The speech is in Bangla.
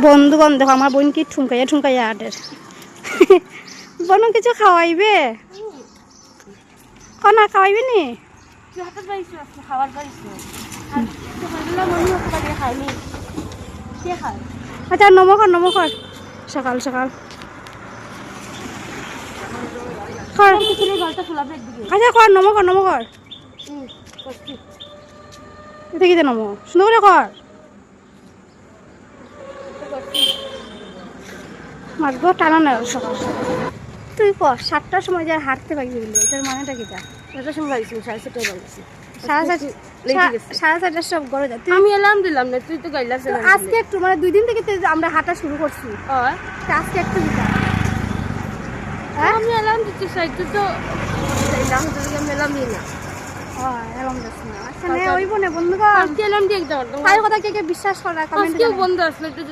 বন্ধু বান্ধব আমার বোন কি ঠুনকাইয়া ঠুনকাইয়া আটের বোন কিছু খাওয়াইবে কনা খাওয়াইবে নি খাবার পাইছো খাইনি কে খায় আচ্ছা নমকর সকাল সকাল কর ঘরটা খোলা দিকে আচ্ছা কর নমকর এটা কি নম সুন্দর করে কর মারবো টানা না সকাল তুই কর 7টার সময় যা হাঁটতে পারবি বলে এটার মানেটা কি তা এটার সময় পাইছি 7:30 বাজছে 7:30 সব গড়ে যা আমি এলাম দিলাম না তুই তো গাইলাস আজকে একটু মানে 2 দিন থেকে আমরা হাঁটা শুরু করছি আজকে একটু দিতা আমি এলাম দিচ্ছি সাইডে তো এলাম দিকে মেলাম না এলাম দিস না আচ্ছা নে ওইব না বন্ধুগণ আজকে এলাম দিয়ে একদম তাই কথা কে বিশ্বাস করে কমেন্ট আজকেও বন্ধ আসলে একটু